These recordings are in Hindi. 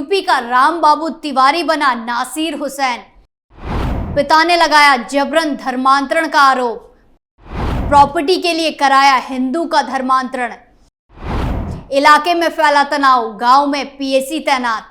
यूपी का राम बाबू तिवारी बना नासिर हुसैन। पिता ने लगाया जबरन धर्मांतरण का आरोप। प्रॉपर्टी के लिए कराया हिंदू का धर्मांतरण। इलाके में फैला तनाव, गांव में पीएसी तैनात।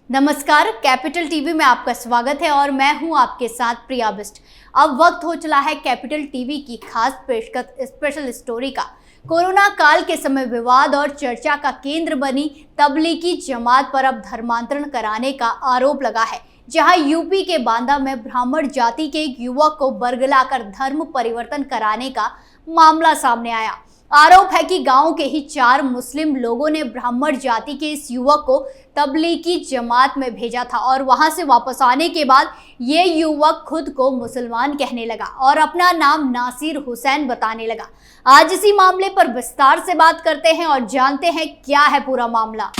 नमस्कार, कैपिटल टीवी में आपका स्वागत है और मैं हूं आपके साथ प्रिया बिस्ट। अब वक्त हो चला है कैपिटल टीवी की खास पेशकश स्पेशल स्टोरी का। कोरोना काल के समय विवाद और चर्चा का केंद्र बनी तबलीगी जमात पर अब धर्मांतरण कराने का आरोप लगा है, जहां यूपी के बांदा में ब्राह्मण जाति के एक युवक को बरगलाकर धर्म परिवर्तन कराने का मामला सामने आया। आरोप है कि गांव के ही 4 मुस्लिम लोगों ने ब्राह्मण जाति के इस युवक को तबलीगी जमात में भेजा था और वहां से वापस आने के बाद ये युवक खुद को मुसलमान कहने लगा और अपना नाम नासिर हुसैन बताने लगा। आज इसी मामले पर विस्तार से बात करते हैं और जानते हैं क्या है पूरा मामला।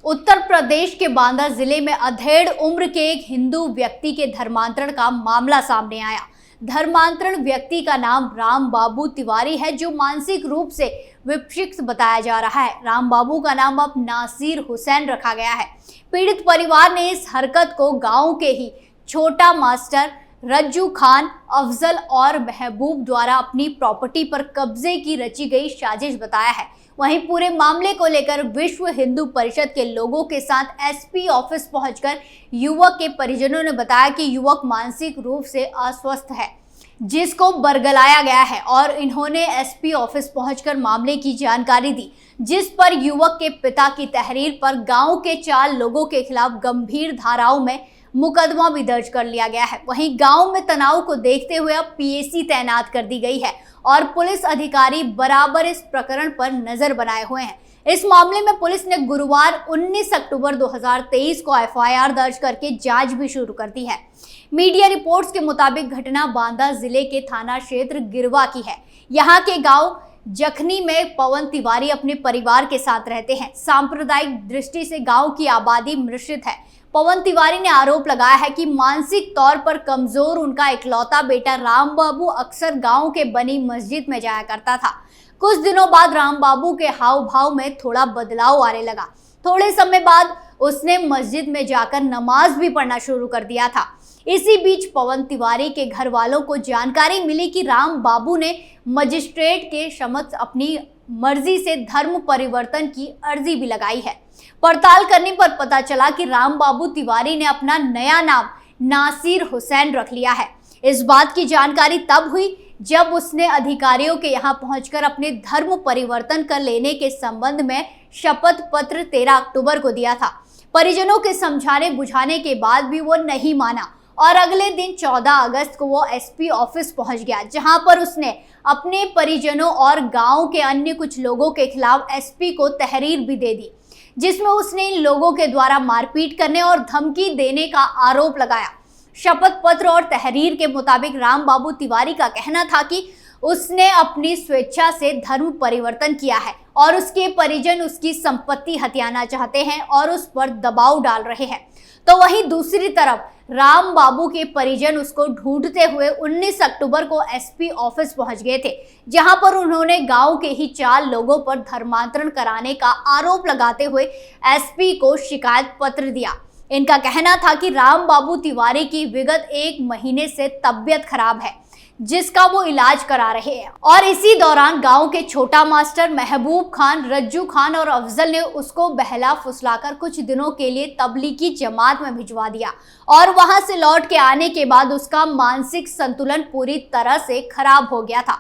उत्तर प्रदेश के बांदा जिले में अधेड़ उम्र के एक हिंदू व्यक्ति के धर्मांतरण का मामला सामने आया। धर्मांतरण व्यक्ति का नाम राम बाबू तिवारी है, जो मानसिक रूप से विक्षिप्त बताया जा रहा है। राम बाबू का नाम अब नासिर हुसैन रखा गया है। पीड़ित परिवार ने इस हरकत को गांव के ही छोटा मास्टर रज्जू खान, अफजल और महबूब द्वारा अपनी प्रॉपर्टी पर कब्जे की रची गई साजिश बताया है। वहीं पूरे मामले को लेकर विश्व हिंदू परिषद के लोगों के साथ एसपी ऑफिस पहुंचकर युवक के परिजनों ने बताया कि युवक मानसिक रूप से अस्वस्थ है, जिसको बरगलाया गया है और इन्होंने एसपी ऑफिस पहुंचकर मामले की जानकारी दी, जिस पर युवक के पिता की तहरीर पर गांव के 4 लोगों के खिलाफ गंभीर धाराओं में मुकदमा भी दर्ज कर लिया गया है। वहीं गांव में तनाव को देखते हुए अब पीएसी तैनात कर दी गई है और पुलिस अधिकारी बराबर इस प्रकरण पर नजर बनाए हुए हैं। इस मामले में पुलिस ने गुरुवार 19 अक्टूबर 2023 को एफआईआर दर्ज करके जांच भी शुरू कर दी है। मीडिया रिपोर्ट्स के मुताबिक घटना बांदा जिले के थाना क्षेत्र गिरवा की है। यहाँ के गांव जखनी में पवन तिवारी अपने परिवार के साथ रहते हैं। सांप्रदायिक दृष्टि से गांव की आबादी मिश्रित है। पवन तिवारी ने आरोप लगाया है कि मानसिक तौर पर कमजोर उनका इकलौता बेटा राम बाबू अक्सर गांव के बनी मस्जिद में जाया करता था। कुछ दिनों बाद राम बाबू के हाव भाव में थोड़ा बदलाव आने लगा। थोड़े समय बाद उसने मस्जिद में जाकर नमाज भी पढ़ना शुरू कर दिया था। इसी बीच पवन तिवारी के घर वालों को जानकारी मिली कि राम बाबू ने मजिस्ट्रेट के समक्ष अपनी मर्जी से धर्म परिवर्तन की अर्जी भी लगाई है। पड़ताल करने पर पता चला कि राम बाबू तिवारी ने अपना नया नाम नासिर हुसैन रख लिया है। इस बात की जानकारी तब हुई जब उसने अधिकारियों के यहां पहुंचकर अपने धर्म परिवर्तन कर लेने के संबंध में शपथ पत्र 13 अक्टूबर को दिया था। परिजनों के समझाने बुझाने के बाद भी वो नहीं माना और अगले दिन 14 अगस्त को वो एसपी ऑफिस पहुंच गया, जहां पर उसने अपने परिजनों और गांव के अन्य कुछ लोगों के खिलाफ एसपी को तहरीर भी दे दी, जिसमें उसने इन लोगों के द्वारा मारपीट करने और धमकी देने का आरोप लगाया। शपथ पत्र और तहरीर के मुताबिक राम बाबू तिवारी का कहना था कि उसने अपनी स्वेच्छा से धर्म परिवर्तन किया है और उसके परिजन उसकी संपत्ति हथियाना चाहते हैं और उस पर दबाव डाल रहे हैं। तो वहीं दूसरी तरफ राम बाबू के परिजन उसको ढूंढते हुए 19 अक्टूबर को एसपी ऑफिस पहुंच गए थे, जहां पर उन्होंने गांव के ही 4 लोगों पर धर्मांतरण कराने का आरोप लगाते हुए एसपी को शिकायत पत्र दिया। इनका कहना था कि राम बाबू तिवारी की विगत 1 महीने से तबीयत खराब है, जिसका वो इलाज करा रहे हैं और इसी दौरान गांव के छोटा मास्टर महबूब खान, रज्जू खान और अफजल ने उसको बहला फुसलाकर कुछ दिनों के लिए तबलीगी जमात में भिजवा दिया और वहां से लौट के आने के बाद उसका मानसिक संतुलन पूरी तरह से खराब हो गया था।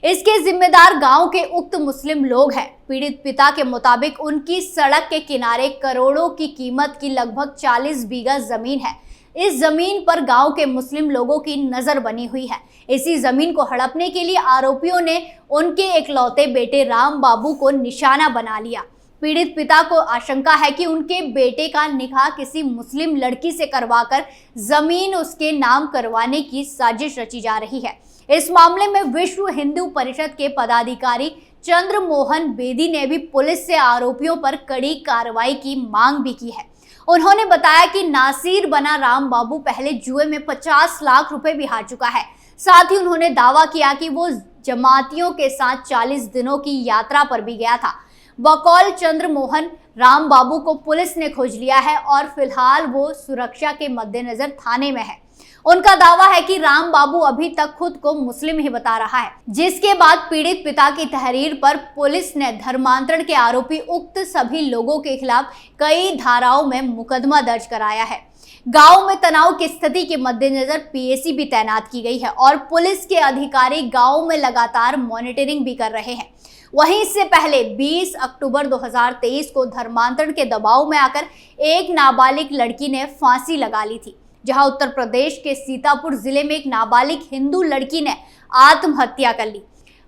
इसके जिम्मेदार गांव के उक्त मुस्लिम लोग हैं। पीड़ित पिता के मुताबिक उनकी सड़क के किनारे करोड़ों की कीमत की लगभग 40 बीघा जमीन है। इस जमीन पर गांव के मुस्लिम लोगों की नजर बनी हुई है। इसी जमीन को हड़पने के लिए आरोपियों ने उनके इकलौते बेटे राम बाबू को निशाना बना लिया। पीड़ित पिता को आशंका है कि उनके बेटे का निकाह किसी मुस्लिम लड़की से करवाकर जमीन उसके नाम करवाने की साजिश रची जा रही है। इस मामले में विश्व हिंदू परिषद के पदाधिकारी चंद्र मोहन बेदी ने भी पुलिस से आरोपियों पर कड़ी कार्रवाई की मांग भी की है। उन्होंने बताया कि नासिर बना राम बाबू पहले जुए में 50 लाख रुपए भी हार चुका है। साथ ही उन्होंने दावा किया कि वो जमातियों के साथ 40 दिनों की यात्रा पर भी गया था। बकौल चंद्र मोहन राम बाबू को पुलिस ने खोज लिया है और फिलहाल वो सुरक्षा के मद्देनजर थाने में है। उनका दावा है कि राम बाबू अभी तक खुद को मुस्लिम ही बता रहा है, जिसके बाद पीड़ित पिता की तहरीर पर पुलिस ने धर्मांतरण के आरोपी उक्त सभी लोगों के खिलाफ कई धाराओं में मुकदमा दर्ज कराया है। गांव में तनाव की स्थिति के मद्देनजर पीएसी भी तैनात की गई है और पुलिस के अधिकारी गांव में लगातार मॉनिटरिंग भी कर रहे हैं। वहीं इससे पहले 20 अक्टूबर 2023 को धर्मांतरण के दबाव में आकर एक नाबालिग लड़की ने फांसी लगा ली थी, जहां उत्तर प्रदेश के सीतापुर जिले में एक नाबालिग हिंदू लड़की ने आत्महत्या कर ली।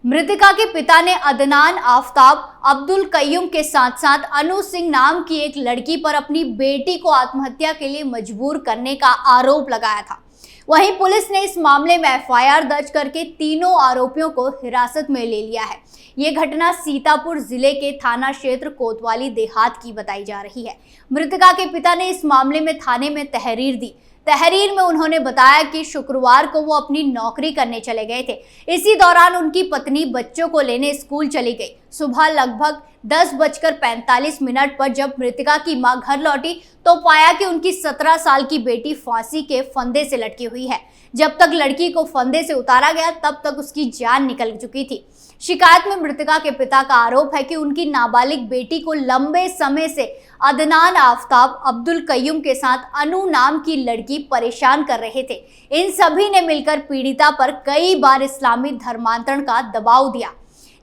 मृतका के पिता ने अदनान आफ्ताब अब्दुल कय्यूम के साथ साथ अनु सिंह नाम की एक लड़की पर अपनी बेटी को आत्महत्या के लिए मजबूर करने का आरोप लगाया था। वहीं पुलिस ने इस मामले में एफआईआर दर्ज करके तीनों आरोपियों को हिरासत में ले लिया है। ये घटना सीतापुर जिले के थाना क्षेत्र कोतवाली देहात की बताई जा रही है। मृतका के पिता ने इस मामले में थाने में तहरीर दी। तहरीर में उन्होंने बताया कि शुक्रवार को वो अपनी नौकरी करने चले गए थे। इसी दौरान उनकी पत्नी बच्चों को लेने स्कूल चली गई। सुबह लगभग 10:45 पर जब मृतका की मां घर लौटी तो पाया कि उनकी 17 साल की बेटी फांसी के फंदे से लटकी हुई है। जब तक लड़की को फंदे से उतारा गया तब तक उसकी जान निकल चुकी थी। शिकायत में मृतका के पिता का आरोप है कि उनकी नाबालिग बेटी को लंबे समय से अदनान आफ्ताब अब्दुल कय्यूम के साथ अनु नाम की लड़की परेशान कर रहे थे। इन सभी ने मिलकर पीड़िता पर कई बार इस्लामी धर्मांतरण का दबाव दिया,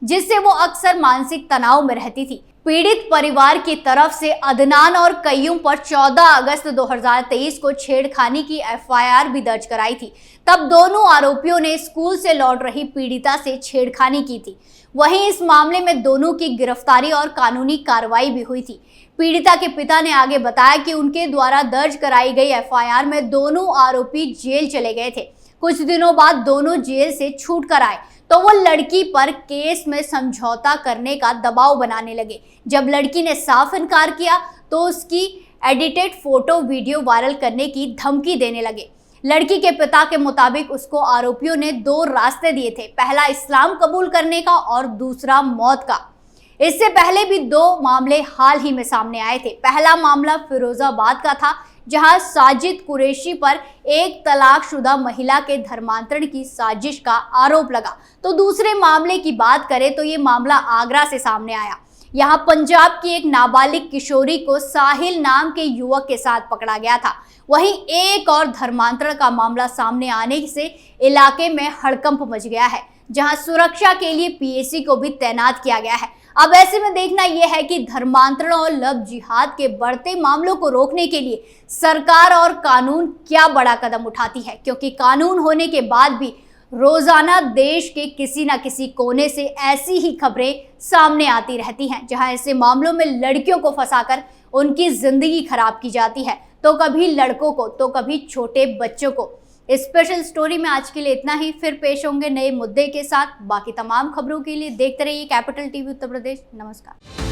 जिससे वो अक्सर मानसिक तनाव में रहती थी। पीड़ित परिवार की तरफ से अदनान और कय्यूम पर 14 अगस्त 2023 को छेड़खानी की एफआईआर भी दर्ज कराई थी। तब दोनों आरोपियों ने स्कूल से लौट रही पीड़िता से छेड़खानी की थी। वहीं इस मामले में दोनों की गिरफ्तारी और कानूनी कार्रवाई भी हुई थी। पीड़िता के पिता ने आगे बताया कि उनके द्वारा दर्ज कराई गई एफआईआर में दोनों आरोपी जेल चले गए थे। कुछ दिनों बाद दोनों जेल से छूट कर आए तो वो लड़की पर केस में समझौता करने का दबाव बनाने लगे। जब लड़की ने साफ इनकार किया तो उसकी एडिटेड फोटो वीडियो वायरल करने की धमकी देने लगे। लड़की के पिता के मुताबिक उसको आरोपियों ने 2 रास्ते दिए थे, पहला इस्लाम कबूल करने का और दूसरा मौत का। इससे पहले भी 2 मामले हाल ही में सामने आए थे। पहला मामला फिरोजाबाद का था, जहां साजिद कुरैशी पर एक तलाकशुदा महिला के धर्मांतरण की साजिश का आरोप लगा। तो दूसरे मामले की बात करें तो ये मामला आगरा से सामने आया। यहाँ पंजाब की एक नाबालिग किशोरी को साहिल नाम के युवक के साथ पकड़ा गया था। वहीं एक और धर्मांतरण का मामला सामने आने से इलाके में हड़कंप मच गया है, जहां सुरक्षा के लिए पीएसी को भी तैनात किया गया है। अब ऐसे में देखना यह है कि धर्मांतरण और लव जिहाद के बढ़ते मामलों को रोकने के लिए सरकार और कानून क्या बड़ा कदम उठाती है, क्योंकि कानून होने के बाद भी रोजाना देश के किसी न किसी कोने से ऐसी ही खबरें सामने आती रहती हैं, जहां ऐसे मामलों में लड़कियों को फंसाकर उनकी जिंदगी खराब की जाती है, तो कभी लड़कों को तो कभी छोटे बच्चों को। स्पेशल स्टोरी में आज के लिए इतना ही। फिर पेश होंगे नए मुद्दे के साथ। बाकी तमाम खबरों के लिए देखते रहिए कैपिटल टीवी उत्तर प्रदेश। नमस्कार।